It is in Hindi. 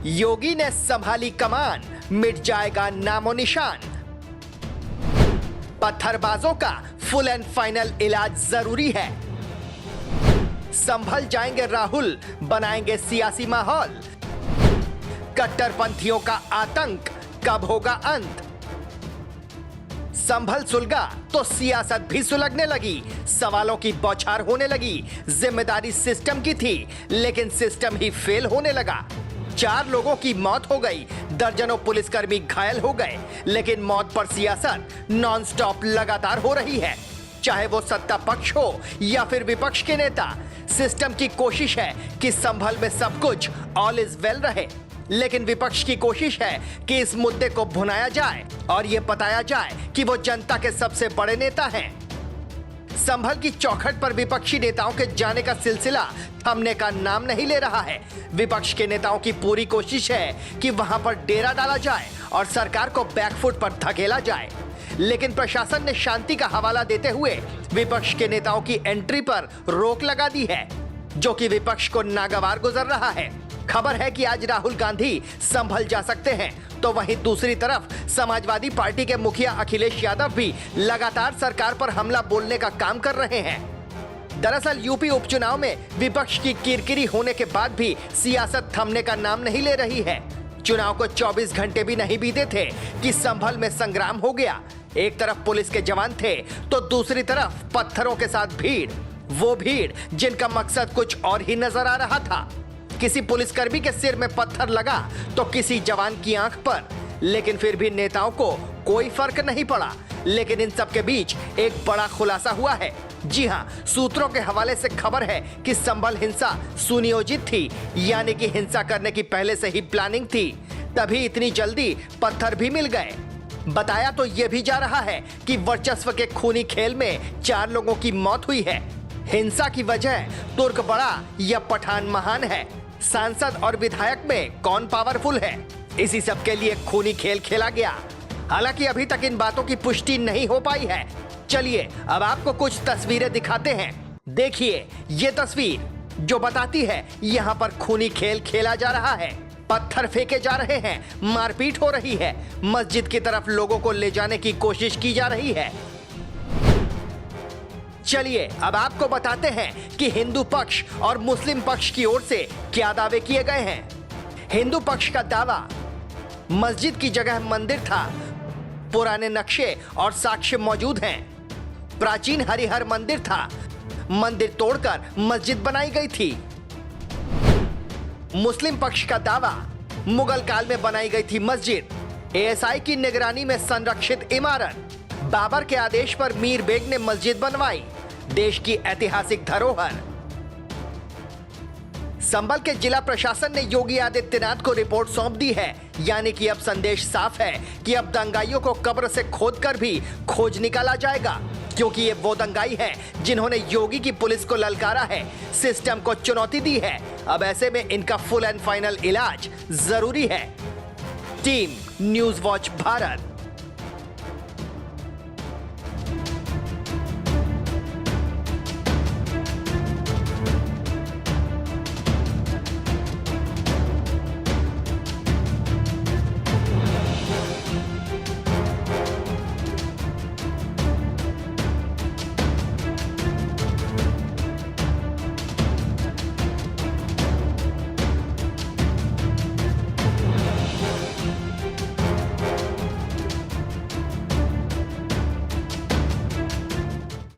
योगी ने संभाली कमान, मिट जाएगा नामो निशान। पत्थरबाजों का फुल एंड फाइनल इलाज जरूरी है। संभल जाएंगे राहुल, बनाएंगे सियासी माहौल। कट्टरपंथियों का आतंक कब होगा अंत? संभल सुलगा तो सियासत भी सुलगने लगी। सवालों की बौछार होने लगी। जिम्मेदारी सिस्टम की थी, लेकिन सिस्टम ही फेल होने लगा। 4 लोगों की मौत हो गई, दर्जनों पुलिसकर्मी घायल हो गए, लेकिन मौत पर सियासत नॉन स्टॉप लगातार हो रही है। चाहे वो सत्ता पक्ष हो या फिर विपक्ष के नेता, सिस्टम की कोशिश है कि संभल में सब कुछ ऑल इज वेल रहे, लेकिन विपक्ष की कोशिश है कि इस मुद्दे को भुनाया जाए और यह बताया जाए कि वो जनता के सबसे बड़े नेता हैं। संभल की चौखट पर विपक्षी नेताओं के जाने का सिलसिला थमने का नाम नहीं ले रहा है। विपक्ष के नेताओं की पूरी कोशिश है कि वहां पर डेरा डाला जाए और सरकार को बैकफुट पर धकेला जाए, लेकिन प्रशासन ने शांति का हवाला देते हुए विपक्ष के नेताओं की एंट्री पर रोक लगा दी है, जो कि विपक्ष को नागवार गुजर रहा है। खबर है कि आज राहुल गांधी संभल जा सकते हैं, तो वहीं दूसरी तरफ समाजवादी पार्टी के मुखिया अखिलेश यादव भी लगातार सरकार पर हमला बोलने का काम कर रहे हैं। दरअसल यूपी उपचुनाव में विपक्ष की किरकिरी होने के बाद भी सियासत थमने का नाम नहीं ले रही है। चुनाव को 24 घंटे भी नहीं बीते थे कि संभल में संग्राम हो गया। एक तरफ पुलिस के जवान थे तो दूसरी तरफ पत्थरों के साथ भीड़, वो भीड़ जिनका मकसद कुछ और ही नजर आ रहा था। किसी पुलिसकर्मी के सिर में पत्थर लगा तो किसी जवान की आंख पर, लेकिन फिर भी नेताओं को कोई फर्क नहीं पड़ा। लेकिन इन सब के बीच एक बड़ा खुलासा हुआ है। जी हां, सूत्रों के हवाले से खबर है कि संभल हिंसा सुनियोजित थी, यानी कि हिंसा करने की पहले से ही प्लानिंग थी, तभी इतनी जल्दी पत्थर भी मिल गए। बताया तो यह भी जा रहा है कि वर्चस्व के खूनी खेल में 4 लोगों की मौत हुई है। हिंसा की वजह तुर्क बड़ा या पठान महान है, सांसद और विधायक में कौन पावरफुल है, इसी सब के लिए खूनी खेल खेला गया। हालांकि अभी तक इन बातों की पुष्टि नहीं हो पाई है। चलिए अब आपको कुछ तस्वीरें दिखाते हैं। देखिए ये तस्वीर जो बताती है यहाँ पर खूनी खेल खेला जा रहा है। पत्थर फेंके जा रहे हैं, मारपीट हो रही है, मस्जिद की तरफ लोगों को ले जाने की कोशिश की जा रही है। चलिए अब आपको बताते हैं कि हिंदू पक्ष और मुस्लिम पक्ष की ओर से क्या दावे किए गए हैं। हिंदू पक्ष का दावा, मस्जिद की जगह मंदिर था, पुराने नक्शे और साक्ष्य मौजूद हैं। प्राचीन हरिहर मंदिर था, मंदिर तोड़कर मस्जिद बनाई गई थी। मुस्लिम पक्ष का दावा, मुगल काल में बनाई गई थी मस्जिद, एएसआई की निगरानी में संरक्षित इमारत, बाबर के आदेश पर मीर बेग ने मस्जिद बनवाई, देश की ऐतिहासिक धरोहर। संभल के जिला प्रशासन ने योगी आदित्यनाथ को रिपोर्ट सौंप दी है, यानी कि अब संदेश साफ है कि अब दंगाइयों को कब्र से खोदकर भी खोज निकाला जाएगा, क्योंकि ये वो दंगाई है जिन्होंने योगी की पुलिस को ललकारा है, सिस्टम को चुनौती दी है। अब ऐसे में इनका फुल एंड फाइनल इलाज जरूरी है। Team news watch Bharat.